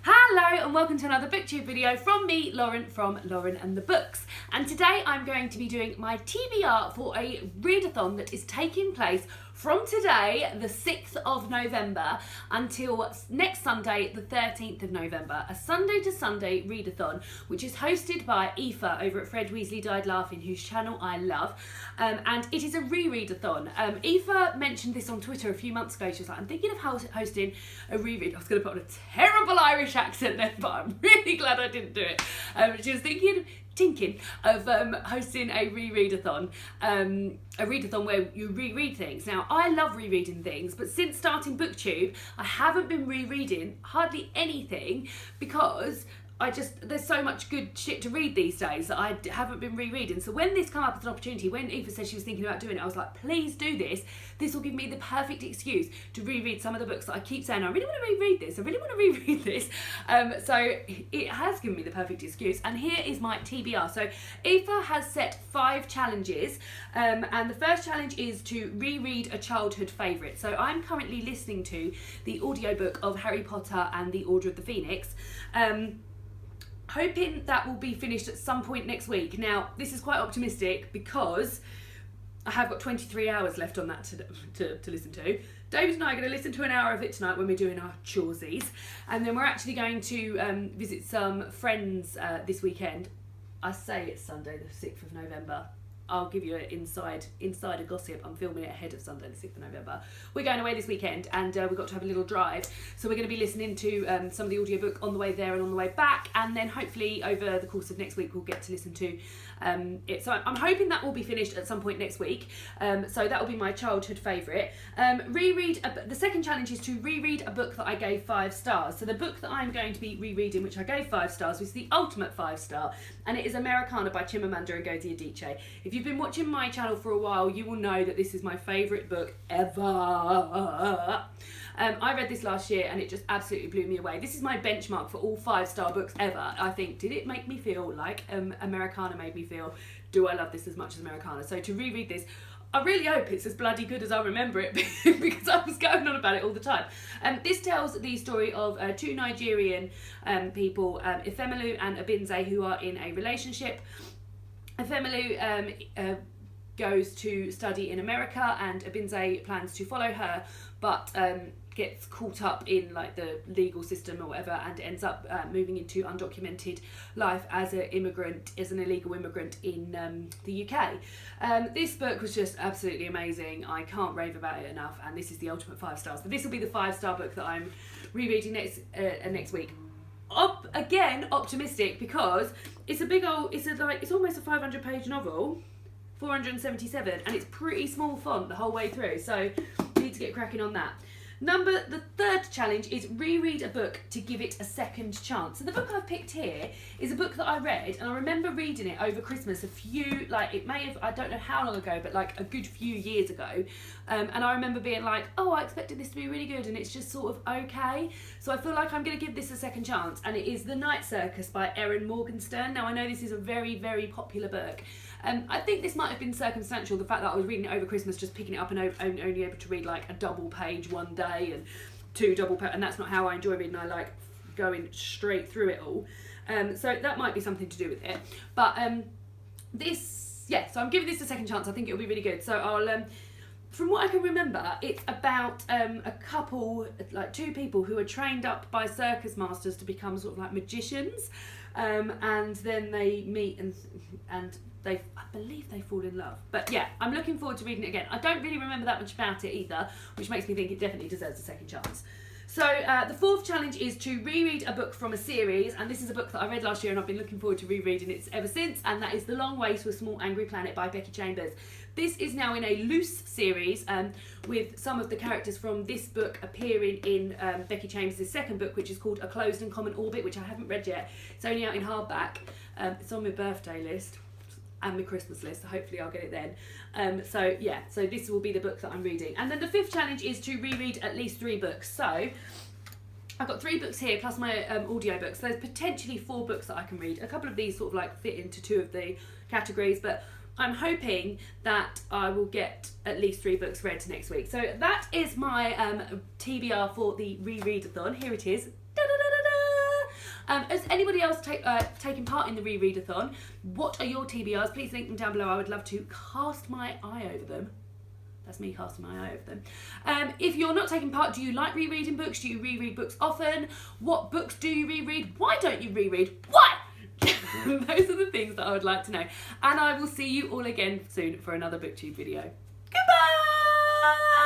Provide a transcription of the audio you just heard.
Hello and welcome to another booktube video from me, Lauren, from Lauren and the Books. And today I'm going to be doing my TBR for a readathon that is taking place from today, the 6th of November, until next Sunday, the 13th of November. A Sunday to Sunday readathon, which is hosted by Aoife over at Fred Weasley Died Laughing, whose channel I love. And it is a rereadathon. Aoife mentioned this on Twitter a few months ago. She was like, I'm thinking of hosting a reread. I was going to put on a terrible Irish accent then, but I'm really glad I didn't do it. She was thinking of hosting a rereadathon, a readathon where you reread things. Now, I love rereading things, but since starting BookTube, I haven't been rereading hardly anything because there's so much good shit to read these days that I haven't been rereading. So when this came up as an opportunity, when Aoife said she was thinking about doing it, I was like, please do this. This will give me the perfect excuse to reread some of the books that I keep saying, I really want to reread this, I really want to reread this. So it has given me the perfect excuse. And here is my TBR. So Aoife has set 5 challenges. And the first challenge is to reread a childhood favourite. So I'm currently listening to the audiobook of Harry Potter and the Order of the Phoenix. Hoping that will be finished at some point next week. Now, this is quite optimistic because I have got 23 hours left on that to listen to. David and I are going to listen to an hour of it tonight when we're doing our choresies. And then we're actually going to visit some friends this weekend. I say it's Sunday the 6th of November. I'll give you an insider gossip. I'm filming it ahead of Sunday the 6th of November. We're going away this weekend and we've got to have a little drive. So we're going to be listening to some of the audiobook on the way there and on the way back. And then hopefully over the course of next week, we'll get to listen to it. So I'm hoping that will be finished at some point next week. So that will be my childhood favourite. The second challenge is to reread a book that I gave 5 stars. So the book that I'm going to be rereading, which I gave 5 stars, was the ultimate 5-star. And it is Americanah by Chimamanda Ngozi Adichie. If you've been watching my channel for a while, you will know that this is my favourite book ever. I read this last year and it just absolutely blew me away. This is my benchmark for all 5-star books ever. I think, did it make me feel like Americanah made me feel? Do I love this as much as Americanah? So to reread this, I really hope it's as bloody good as I remember it because I was going on about it all the time. This tells the story of 2 Nigerian people, Ifemelu and Abinze, who are in a relationship. Ifemelu goes to study in America and Abinze plans to follow her, but gets caught up in like the legal system or whatever and ends up moving into undocumented life as an illegal immigrant in the UK. This book was just absolutely amazing. I can't rave about it enough, and this is the ultimate 5 stars. So this will be the 5-star book that I'm rereading next week. Again, optimistic because it's it's almost a 500-page novel, 477, and it's pretty small font the whole way through. So need to get cracking on that. The third challenge is reread a book to give it a second chance. So the book I've picked here is a book that I read, and I remember reading it over Christmas I don't know how long ago, but like a good few years ago. And I remember being like, oh, I expected this to be really good, and it's just sort of okay. So I feel like I'm going to give this a second chance, and it is The Night Circus by Erin Morgenstern. Now, I know this is a very, very popular book. I think this might have been circumstantial, the fact that I was reading it over Christmas, just picking it up and only able to read like a double page one day and 2 double page, and that's not how I enjoy reading. I like going straight through it all. So that might be something to do with it. But so I'm giving this a second chance. I think it'll be really good. So I'll from what I can remember, it's about a couple, like 2 people who are trained up by circus masters to become sort of like magicians, and then they meet and I believe they fall in love. But yeah, I'm looking forward to reading it again. I don't really remember that much about it either, which makes me think it definitely deserves a second chance. So the 4th challenge is to reread a book from a series, and this is a book that I read last year and I've been looking forward to rereading it ever since, and that is The Long Way to a Small Angry Planet by Becky Chambers. This is now in a loose series with some of the characters from this book appearing in Becky Chambers' second book, which is called A Closed and Common Orbit, which I haven't read yet. It's only out in hardback. It's on my birthday list and my Christmas list, so hopefully I'll get it then. So this will be the book that I'm reading. And then the 5th challenge is to reread at least 3 books. So I've got 3 books here plus my audio books. So there's potentially 4 books that I can read. A couple of these sort of like fit into 2 of the categories, but I'm hoping that I will get at least 3 books read next week. So that is my TBR for the Rereadathon. Here it is. Da-da-da-da-da! Has anybody else taken part in the Rereadathon? What are your TBRs? Please link them down below. I would love to cast my eye over them. That's me casting my eye over them. If you're not taking part, do you like rereading books? Do you reread books often? What books do you reread? Why don't you reread? Why? Those are the things that I would like to know. And I will see you all again soon for another BookTube video. Goodbye!